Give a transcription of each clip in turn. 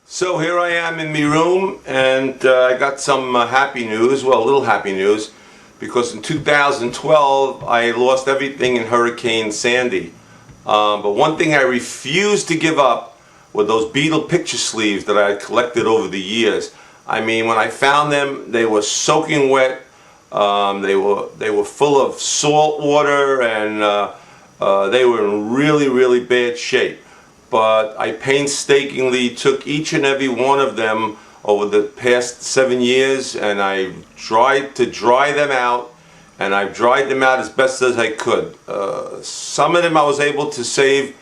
So here I am in my room, and I got some happy news, well, a little happy news, because in 2012 I lost everything in Hurricane Sandy. But one thing I refused to give up were those Beatles picture sleeves that I had collected over the years. I mean, when I found them, they were soaking wet. They were full of salt water, and they were in really bad shape. But I painstakingly took each and every one of them over the past 7 years, and I tried to dry them out, and I've dried them out as best as I could. Some of them I was able to save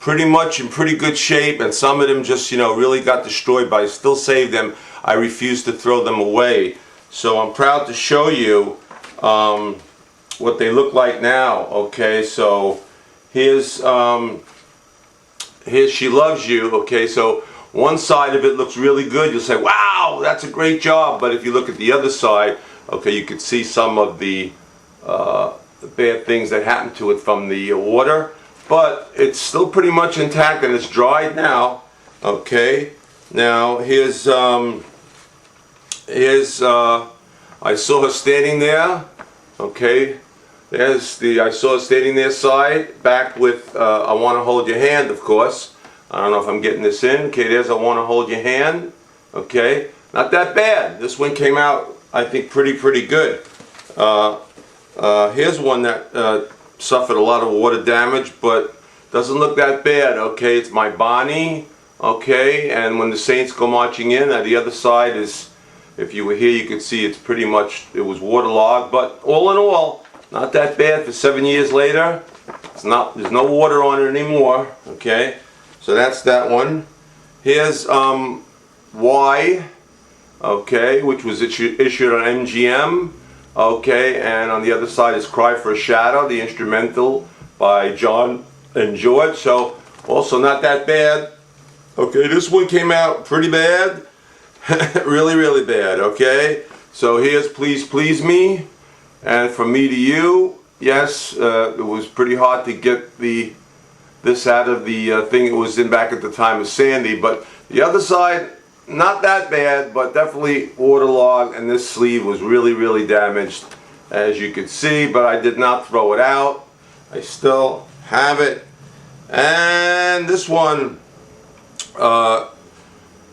pretty much in pretty good shape, and some of them just, really got destroyed, but I still saved them. I refused to throw them away. So I'm proud to show you what they look like now. Okay, so here's She Loves You. Okay, so one side of it looks really good. You'll say, wow, that's a great job. But if you look at the other side, okay, you can see some of the bad things that happened to it from the water. But it's still pretty much intact, and it's dried now. Okay, now here's I saw her standing there. Okay, I saw her standing there side, back with I Want to Hold Your Hand, of course. I don't know if I'm getting this in. Okay, there's I Want to Hold Your Hand. Okay, not that bad. This one came out, I think, pretty good. Here's one that suffered a lot of water damage, but doesn't look that bad. Okay, it's My Bonnie. Okay, and When the Saints Go Marching In. The other side is, if you were here, you could see it was waterlogged, but all in all, not that bad for 7 years later. There's no water on it anymore. Okay, so that's that one. Here's Why, okay, which was issued on MGM. Okay, and on the other side is Cry for a Shadow, the instrumental by John and George. So also not that bad. Okay, this one came out pretty bad. really bad. Okay, so here's Please Please Me, and From Me to You. Yes, it was pretty hard to get this out of the thing it was in back at the time of Sandy, but the other side, not that bad, but definitely waterlogged, and this sleeve was really damaged, as you could see, but I did not throw it out. I still have it. And this one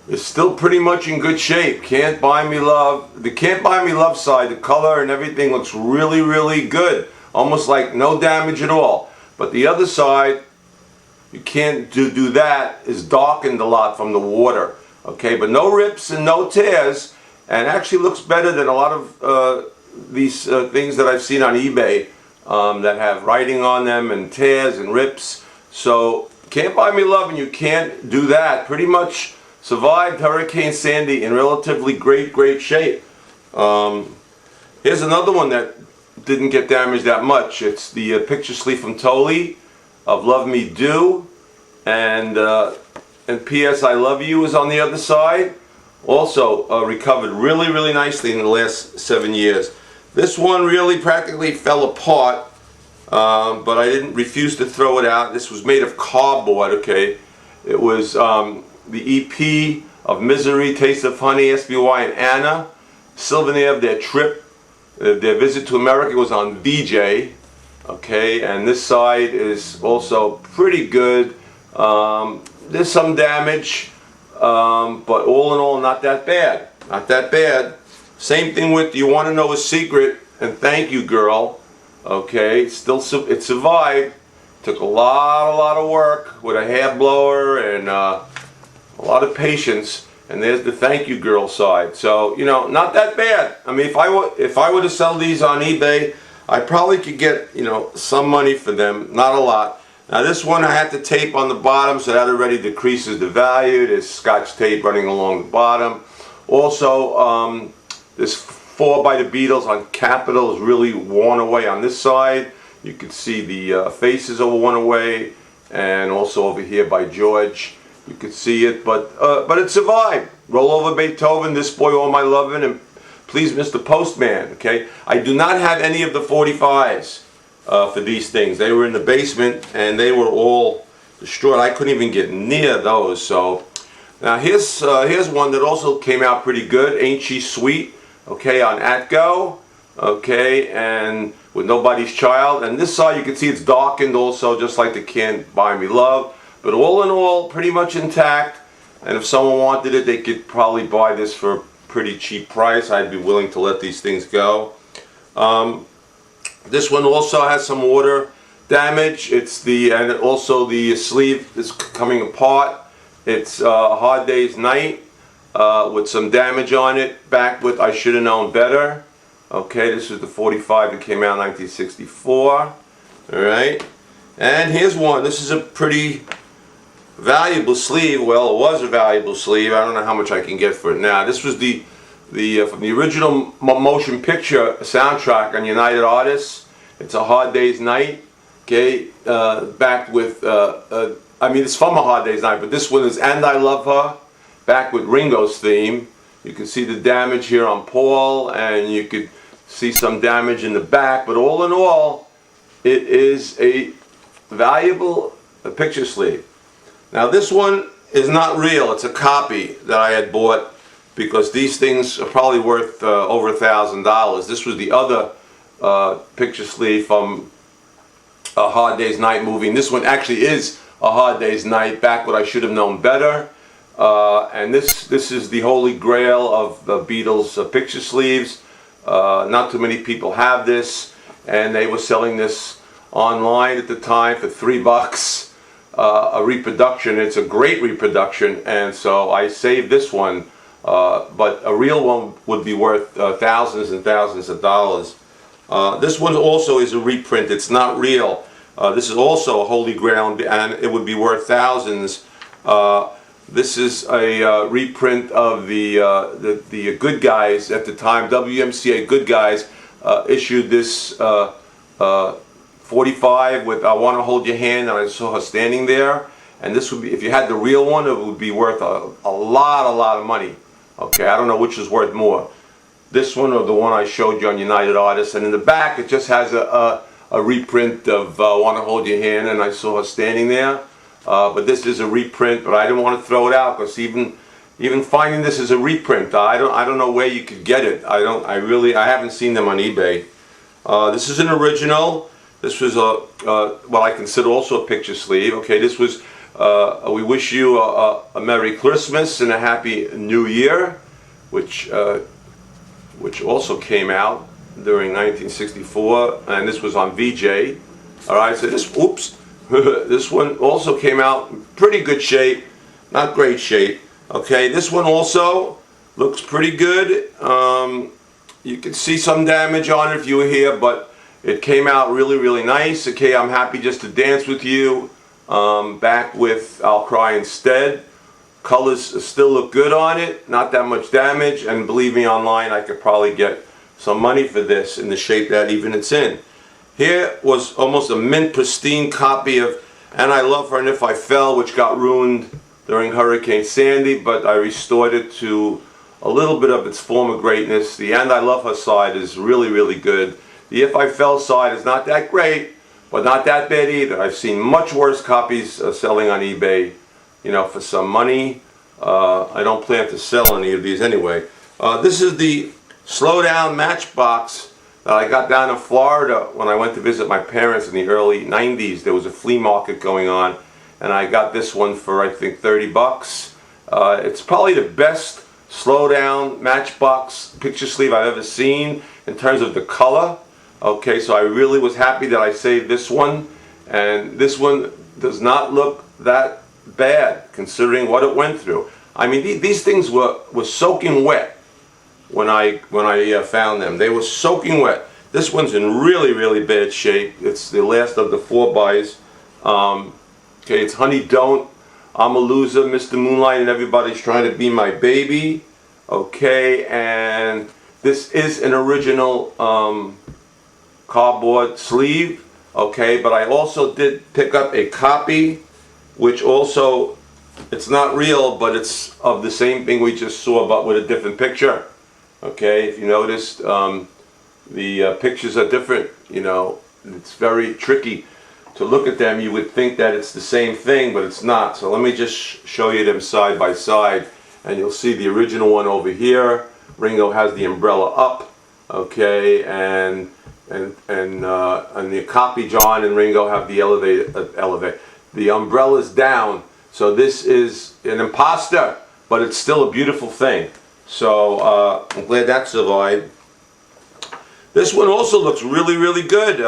is still pretty much in good shape. Can't Buy Me Love. The Can't Buy Me Love side, the color and everything looks really good. Almost like no damage at all. But the other side, you can't do that, is darkened a lot from the water. Okay, but no rips and no tears, and actually looks better than a lot of these things that I've seen on eBay that have writing on them and tears and rips. So Can't Buy Me Love, and you can't do that. Pretty much survived Hurricane Sandy in relatively great shape. Here's another one that didn't get damaged that much. It's the picture sleeve from Tolly of Love Me Do, and P.S. I Love You is on the other side. Also recovered really nicely in the last 7 years. This one really practically fell apart, but I didn't refuse to throw it out. This was made of cardboard. Okay, it was the EP of Misery, Taste of Honey, SBY and Anna. Souvenir of their trip, their visit to America, was on VJ. Okay, and this side is also pretty good. There's some damage, but all in all, not that bad. Not that bad. Same thing with You Want to Know a Secret and Thank You Girl. Okay, it survived. Took a lot of work with a hair blower and a lot of patience. And there's the Thank You Girl side. So, not that bad. I mean, if I were to sell these on eBay, I probably could get, some money for them. Not a lot. Now this one I had to tape on the bottom, so that already decreases the value. There's Scotch tape running along the bottom. Also, this 4 by the Beatles on Capitol is really worn away on this side. You can see the faces are worn away, and also over here by George. You could see it, but it survived. Roll Over Beethoven, This Boy All My Lovin', and Please Mr. Postman. Okay, I do not have any of the 45s for these things. They were in the basement, and they were all destroyed. I couldn't even get near those. So Now here's one that also came out pretty good. Ain't She Sweet? Okay, on Atco. Okay, and with Nobody's Child. And this side you can see it's darkened also, just like the Can't Buy Me Love. But all in all, pretty much intact. And if someone wanted it, they could probably buy this for a pretty cheap price. I'd be willing to let these things go. This one also has some water damage. And also the sleeve is coming apart. It's A Hard Day's Night with some damage on it. Back with I Should Have Known Better. Okay, this is the 45 that came out in 1964. All right, and here's one. This is a pretty valuable sleeve. Well, it was a valuable sleeve. I don't know how much I can get for it now. This was from the original motion picture soundtrack on United Artists. It's A Hard Day's Night. Okay, backed with I mean, it's from A Hard Day's Night, but this one is And I Love Her, back with Ringo's theme. You can see the damage here on Paul, and you could see some damage in the back, but all in all, it is a valuable picture sleeve. Now this one is not real. It's a copy that I had bought because these things are probably worth over $1,000. This was the other picture sleeve from A Hard Day's Night movie, and this one actually is A Hard Day's Night, back what I Should Have Known Better. And this is the holy grail of the Beatles picture sleeves. Not too many people have this, and they were selling this online at the time for $3. A reproduction. It's a great reproduction, and so I saved this one. But a real one would be worth thousands and thousands of dollars. This one also is a reprint. It's not real. This is also a holy grail, and it would be worth thousands. This is a reprint of the Good Guys at the time. WMCA Good Guys issued this 45 with I Want to Hold Your Hand, and I saw her standing there. And this would be, if you had the real one, it would be worth a lot of money. Okay, I don't know which is worth more, this one or the one I showed you on United Artists. And in the back, it just has a reprint of Want to Hold Your Hand, and I saw her standing there. But this is a reprint, but I didn't want to throw it out because even finding this as a reprint, I don't know where you could get it. I haven't seen them on eBay. This is an original. This was what I consider also a picture sleeve. Okay, this was We Wish You a Merry Christmas and a Happy New Year, which also came out during 1964, and this was on VJ. All right, so this this one also came out in pretty good shape, not great shape. Okay, this one also looks pretty good. You can see some damage on it if you were here, but it came out really nice. Okay, I'm happy just to dance with you. Back with I'll Cry Instead. Colors still look good on it, not that much damage, and believe me, online I could probably get some money for this in the shape that even it's in. Here was almost a mint pristine copy of And I Love Her and If I Fell, which got ruined during Hurricane Sandy, but I restored it to a little bit of its former greatness. The And I Love Her side is really good. The If I Fell side is not that great, but not that bad either. I've seen much worse copies selling on eBay, you know, for some money. I don't plan to sell any of these anyway. This is the Slow Down Matchbox that I got down in Florida when I went to visit my parents in the early 90s. There was a flea market going on, and I got this one for I think $30. It's probably the best Slow Down Matchbox picture sleeve I've ever seen in terms of the color. Okay, so I really was happy that I saved this one, and this one does not look that bad considering what it went through. I mean, these things were soaking wet when I found them. They were soaking wet. This one's in really bad shape. It's the last of the 4x. Okay, it's Honey Don't, I'm a Loser, Mr. Moonlight, and Everybody's Trying to Be My Baby. Okay, and this is an original cardboard sleeve. Okay, but I also did pick up a copy, which also, it's not real, but it's of the same thing we just saw, but with a different picture. Okay, if you noticed, the pictures are different. You know, it's very tricky to look at them, you would think that it's the same thing, but it's not. So let me just show you them side by side, and you'll see the original one over here. Ringo has the umbrella up, okay, and the copy John and Ringo have the the umbrella's down. So this is an imposter, but it's still a beautiful thing. So I'm glad that survived. This one also looks really, really good.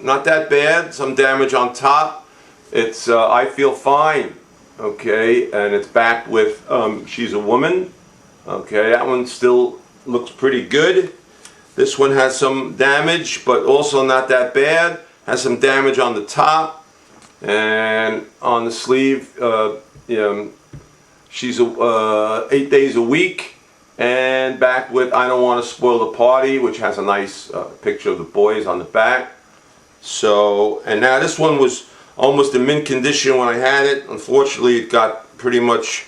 Not that bad. Some damage on top. It's I Feel Fine. Okay, and it's backed with She's a Woman. Okay, that one still looks pretty good. This one has some damage, but also not that bad. Has some damage on the top and on the sleeve. She's 8 days a week, and back with I Don't Want to Spoil the Party, which has a nice picture of the boys on the back. So, and now this one was almost in mint condition when I had it. Unfortunately, it got pretty much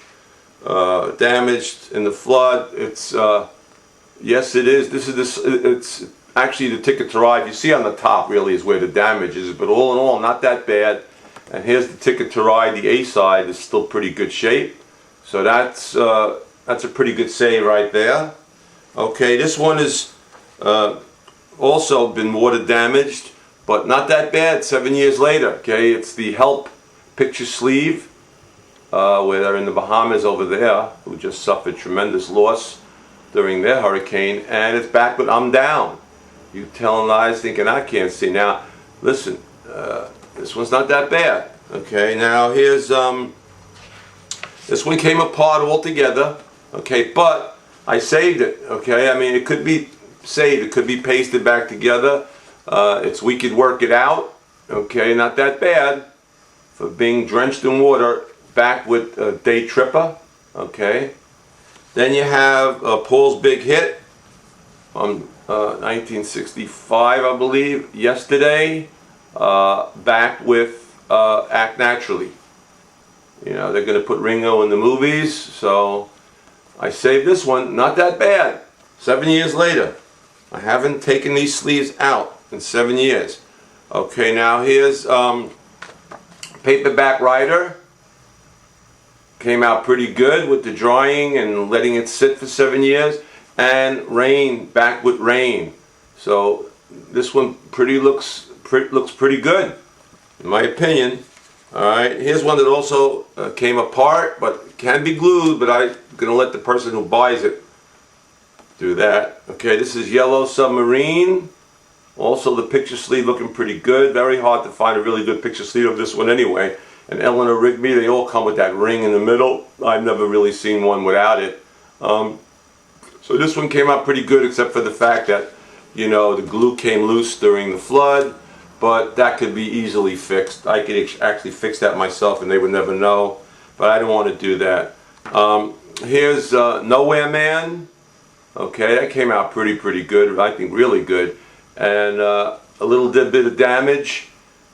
damaged in the flood. It's yes, it is. It's actually the Ticket to Ride. You see on the top really is where the damage is, but all in all, not that bad. And here's the Ticket to Ride. The A side is still pretty good shape. So that's a pretty good save right there. Okay, this one is also been water damaged, but not that bad. 7 years later. Okay, it's the Help picture sleeve. Where they're in the Bahamas over there, who just suffered tremendous loss during their hurricane, and it's back with I'm Down. You telling lies thinking I can't see. Now, listen, this one's not that bad. Okay, now here's, this one came apart altogether, okay, but I saved it, okay? I mean, it could be saved, it could be pasted back together. We could work it out, okay, not that bad for being drenched in water. Back with Day Tripper, okay. Then you have Paul's Big Hit from 1965, I believe, Yesterday, back with Act Naturally. You know, they're going to put Ringo in the movies, so I saved this one. Not that bad. 7 years later. I haven't taken these sleeves out in 7 years. Okay, now here's Paperback Writer. Came out pretty good with the drawing and letting it sit for 7 years. And Rain, back with Rain. So this one looks pretty good, in my opinion. All right, here's one that also came apart, but can be glued. But I'm gonna let the person who buys it do that. Okay, this is Yellow Submarine. Also, the picture sleeve looking pretty good. Very hard to find a really good picture sleeve of this one anyway. And Eleanor Rigby, they all come with that ring in the middle. I've never really seen one without it. So this one came out pretty good, except for the fact that, you know, the glue came loose during the flood, but that could be easily fixed. I could actually fix that myself and they would never know, but I don't want to do that. Here's Nowhere Man. Okay, that came out pretty good, I think really good. And a little bit of damage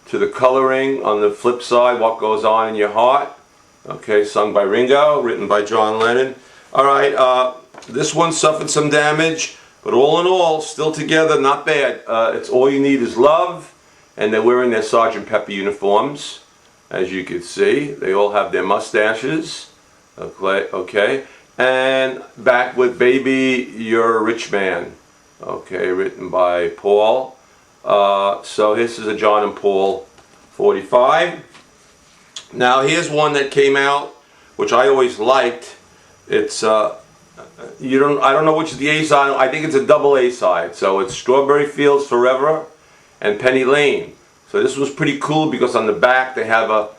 to the coloring on the flip side, What Goes On in Your Heart. Okay, sung by Ringo, written by John Lennon. All right, this one suffered some damage, but all in all, still together, not bad. It's All You Need Is Love, and they're wearing their Sergeant Pepper uniforms, as you can see. They all have their mustaches. Okay, and back with Baby, You're a Rich Man. Okay, written by Paul. So this is a John and Paul 45. Now here's one that came out, which I always liked. It's I don't know which is the A side. I think it's a double A side. So it's Strawberry Fields Forever and Penny Lane. So this was pretty cool because on the back they have a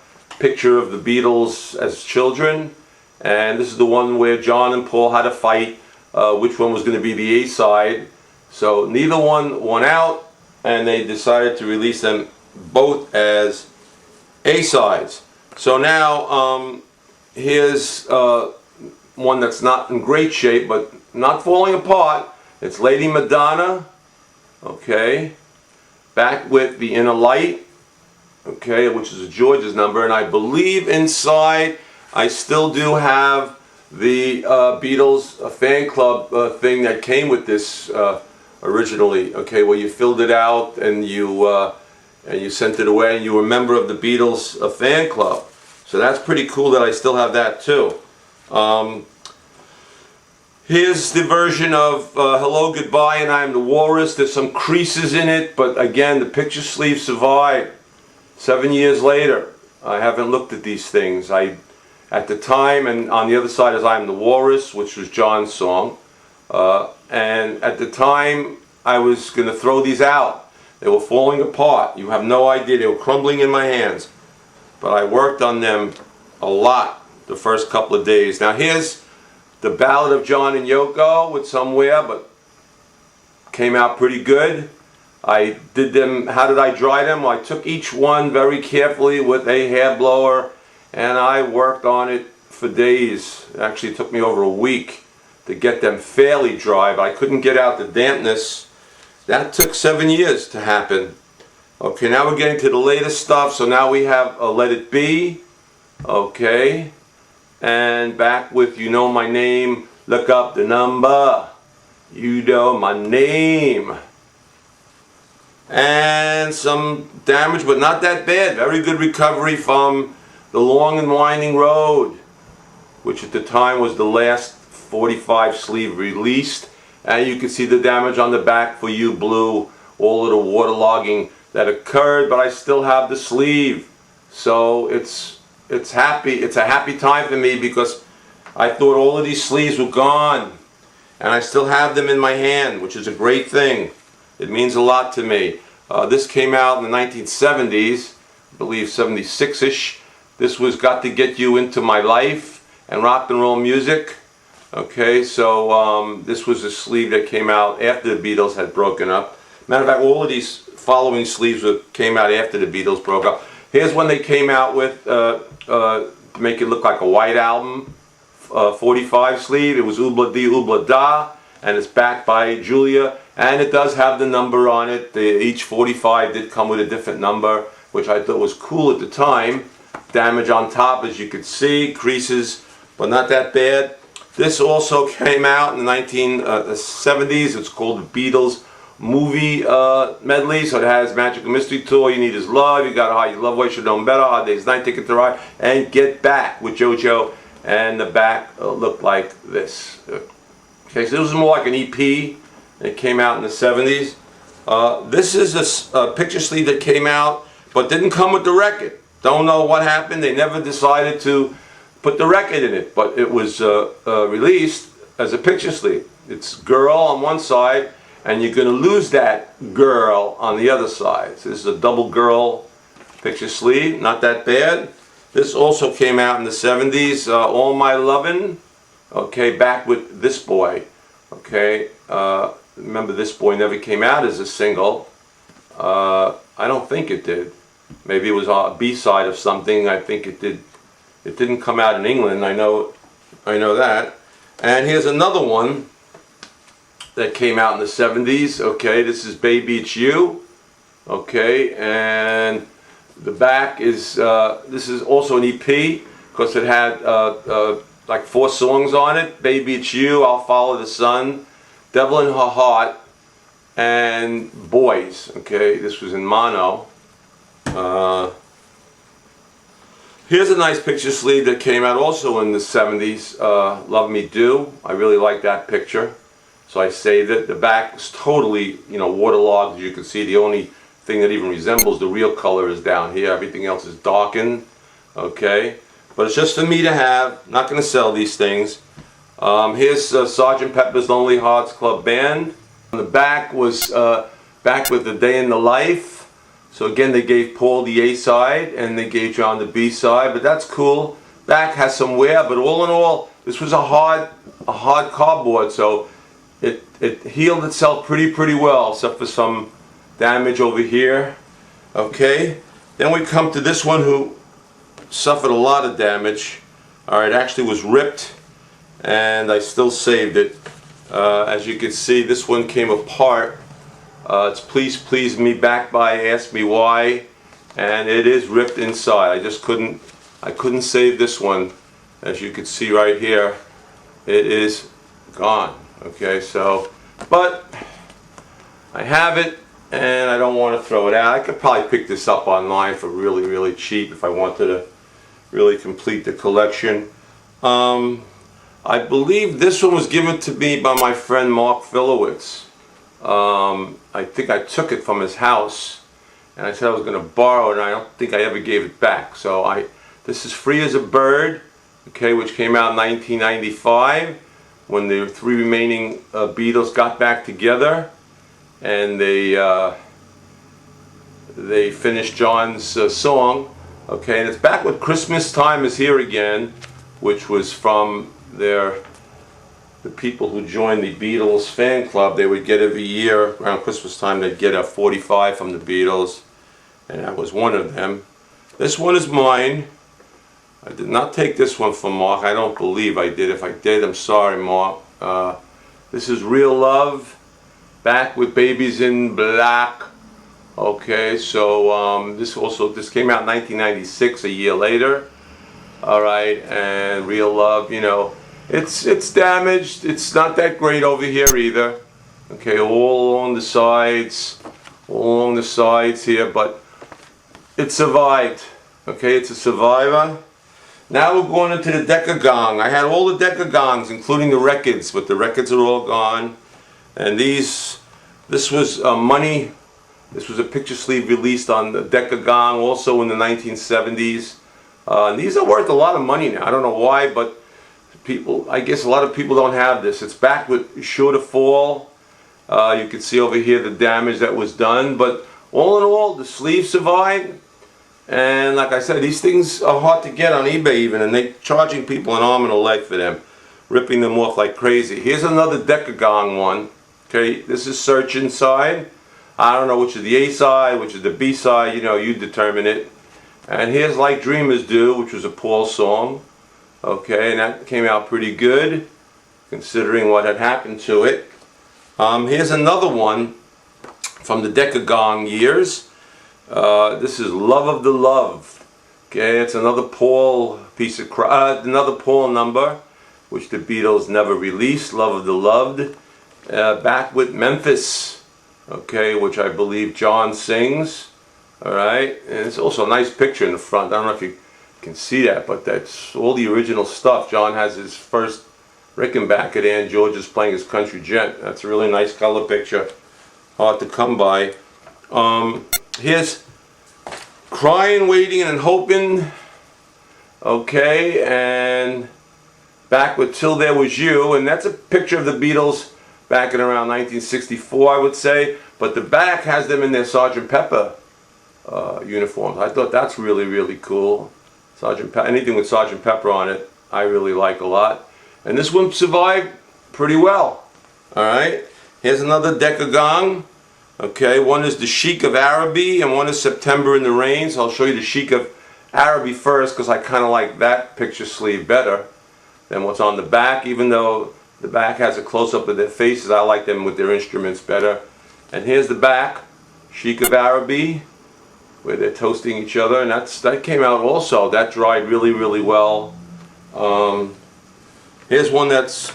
picture of the Beatles as children, and this is the one where John and Paul had a fight. Which one was going to be the A side? So neither one won out, and they decided to release them both as A-sides. So now here's one that's not in great shape, but not falling apart. It's Lady Madonna, okay, back with The Inner Light, okay, which is a George's number, and I believe inside I still do have the Beatles fan club thing that came with this originally, okay, where you filled it out and you and you sent it away, and you were a member of the Beatles fan club. So that's pretty cool that I still have that too. Here's the version of Hello Goodbye and I Am the Walrus. There's some creases in it, but again, the picture sleeve survived. 7 years later, I haven't looked at these things. At the time, and on the other side is I Am the Walrus, which was John's song. And at the time, I was going to throw these out. They were falling apart. You have no idea. They were crumbling in my hands. But I worked on them a lot the first couple of days. Now here's the Ballad of John and Yoko with Somewhere, but came out pretty good. I did them, how did I dry them? Well, I took each one very carefully with a hair blower, and I worked on it for days. It actually took me over a week to get them fairly dry, but I couldn't get out the dampness. That took 7 years to happen. Okay, now we're getting to the latest stuff. So now we have Let It Be. Okay. And back with You Know My Name. Look up the number. You know my name. And some damage, but not that bad. Very good recovery from The Long and Winding Road, which at the time was the last 45 sleeve released. And you can see the damage on the back for You Blue, all of the waterlogging that occurred, but I still have the sleeve. So it's happy. It's a happy time for me because I thought all of these sleeves were gone, and I still have them in my hand, which is a great thing. It means a lot to me. This came out in the 1970s, I believe 76-ish. This was Got to Get You Into My Life and Rock and Roll Music. Okay, so this was a sleeve that came out after the Beatles had broken up. Matter of fact, all of these following sleeves came out after the Beatles broke up. Here's one they came out with to make it look like a White Album 45 sleeve. It was Oobla Dee Oobla Da, and it's backed by Julia, and it does have the number on it. Each 45 did come with a different number, which I thought was cool at the time. Damage on top, as you could see, creases, but not that bad. This also came out in the 1970s. It's called the Beatles Movie Medley. So it has Magical Mystery Tour, You Need His Love, You Got a High Love Way, Should Know Better, Hard Day's Night, Ticket to Ride, and Get Back with JoJo. And the back looked like this. Okay, so this was more like an EP. It came out in the 70s. This is a picture sleeve that came out, but didn't come with the record. Don't know what happened. They never decided to put the record in it, but it was released as a picture sleeve. It's Girl on one side, and you're going to lose that Girl on the other side. So this is a double Girl picture sleeve, not that bad. This also came out in the 70s, All My Lovin', okay, back with This Boy, okay. Remember, This Boy never came out as a single. I don't think it did. Maybe it was a B-side of something. I think it did. It didn't come out in England. I know that. And here's another one that came out in the 70s. Okay, this is Baby It's You. Okay, and the back is this is also an EP because it had like 4 songs on it. Baby It's You, I'll Follow the Sun, Devil in Her Heart, and Boys. Okay, this was in mono. Here's a nice picture sleeve that came out also in the 70s, Love Me Do. I really like that picture, so I saved it. The back is totally, waterlogged. As you can see, the only thing that even resembles the real color is down here. Everything else is darkened, okay? But it's just for me to have. Not going to sell these things. Here's Sgt. Pepper's Lonely Hearts Club Band. On the back was back with The Day in the Life. So again, they gave Paul the A side and they gave John the B side, but that's cool. Back has some wear, but all in all, this was a hard cardboard, so it healed itself pretty well, except for some damage over here. Okay, then we come to this one who suffered a lot of damage. It actually was ripped, and I still saved it. As you can see, this one came apart. It's Please Please Me, back by Ask Me Why, and it is ripped inside. I couldn't save this one. As you can see right here, it is gone. Okay, so, but I have it. and I don't want to throw it out. I could probably pick this up online for really, really cheap if I wanted to really complete the collection. I believe this one was given to me by my friend Mark Filowitz. I think I took it from his house, and I said I was going to borrow it, and I don't think I ever gave it back. So this is Free as a Bird, okay, which came out in 1995 when the three remaining Beatles got back together, and they finished John's song, okay, and it's back with Christmas Time Is Here Again, which was from the people who joined the Beatles fan club. They would get every year around Christmas time, they'd get a 45 from the Beatles, and I was one of them. This one is mine. I did not take this one from Mark. I don't believe I did. If I did, I'm sorry, Mark. This is Real Love, Back with Babies in Black. Okay, so this came out in 1996, a year later. All right, and Real Love, you know, it's damaged. It's not that great over here either. Okay, all along the sides here, but it survived. Okay, it's a survivor. Now we're going into the Decagong. I had all the Decagongs, including the records, but the records are all gone. And this was money. This was a picture sleeve released on the Decagong, also in the 1970s. And these are worth a lot of money now. I don't know why, but I guess a lot of people don't have this. It's back with Sure to Fall. You can see over here the damage that was done, but all in all, the sleeve survived. And like I said, these things are hard to get on eBay even, and they're charging people an arm and a leg for them, ripping them off like crazy. Here's another Decagong one. Okay, this is Search Inside. I don't know which is the A side, which is the B side, you know, you determine it. And here's Like Dreamers Do, which was a Paul song. Okay, and that came out pretty good, considering what had happened to it. Here's another one from the Decagong years. This is Love of the Love. Okay, it's another Paul another Paul number, which the Beatles never released. Love of the Loved. Back with Memphis. Okay, which I believe John sings. All right, and it's also a nice picture in the front. I don't know if you can see that, but that's all the original stuff. John has his first Rickenbacker there, and George is playing his country gent. That's a really nice color picture. Hard to come by. Here's Crying, Waiting, and Hoping. Okay, and back with Till There Was You, and that's a picture of the Beatles back in around 1964, I would say. But the back has them in their Sgt. Pepper uniforms. I thought that's really, really cool. Anything with Sgt. Pepper on it, I really like a lot. And this one survived pretty well. All right, here's another Decagong. Okay, one is the Sheik of Araby and one is September in the Rain. So I'll show you the Sheik of Araby first, because I kind of like that picture sleeve better than what's on the back. Even though the back has a close-up of their faces, I like them with their instruments better. And here's the back, Sheik of Araby, where they're toasting each other, and that came out also. That dried really, really well. Here's one that's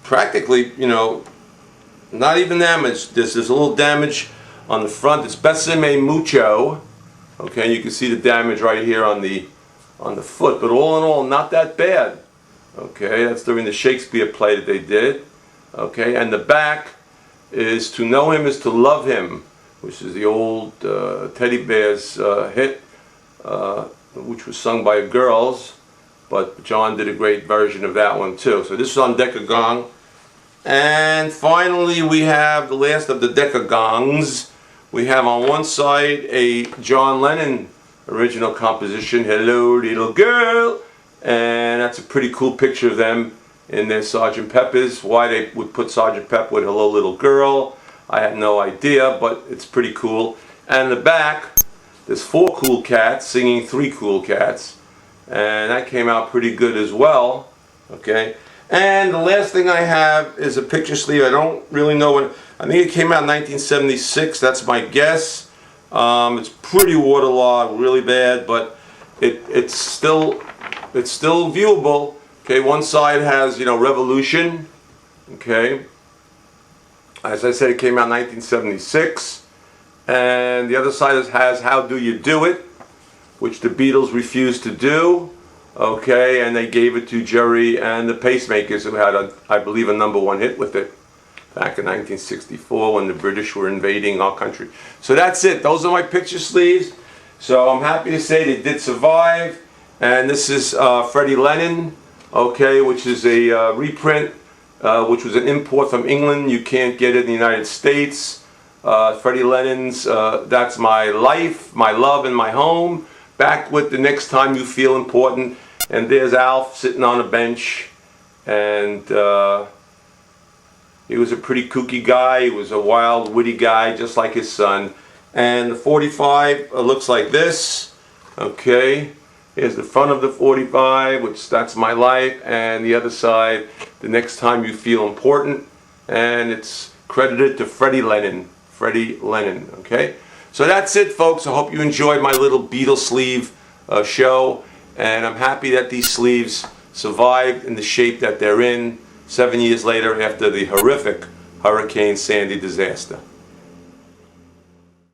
practically, you know, not even damaged. There's a little damage on the front. It's Besame Mucho. Okay, and you can see the damage right here on the foot. But all in all, not that bad. Okay, that's during the Shakespeare play that they did. Okay, and the back is To Know Him Is to Love Him, which is the old Teddy Bears hit, which was sung by girls. But John did a great version of that one too. So this is on Decagong. And finally, we have the last of the Decagongs. We have on one side a John Lennon original composition, Hello Little Girl. And that's a pretty cool picture of them in their Sgt. Pepper's. Why they would put Sgt. Pepper with Hello Little Girl, I had no idea, but it's pretty cool. And in the back, there's 4 cool cats singing 3 cool cats. And that came out pretty good as well. Okay. And the last thing I have is a picture sleeve. I don't really know when. I think it came out in 1976. That's my guess. It's pretty waterlogged, really bad, but it's still viewable. Okay, one side has, you know, Revolution. Okay, as I said, it came out in 1976, and the other side has How Do You Do It, which the Beatles refused to do. Okay, and they gave it to Jerry and the Pacemakers, who had, I believe, a #1 hit with it back in 1964 when the British were invading our country. So that's it. Those are my picture sleeves. So I'm happy to say they did survive. And this is Freddie Lennon, okay, which is a reprint, which was an import from England. You can't get it in the United States. Freddie Lennon's That's My Life, My Love, and My Home. Back with The Next Time You Feel Important. And there's Alf sitting on a bench. And he was a pretty kooky guy. He was a wild, witty guy, just like his son. And the 45 looks like this. Okay. Here's the front of the 45, which That's My Life. And the other side, The Next Time You Feel Important. And it's credited to Freddie Lennon. Freddie Lennon. Okay. So that's it, folks. I hope you enjoyed my little Beatles sleeve show. And I'm happy that these sleeves survived in the shape that they're in 7 years later after the horrific Hurricane Sandy disaster.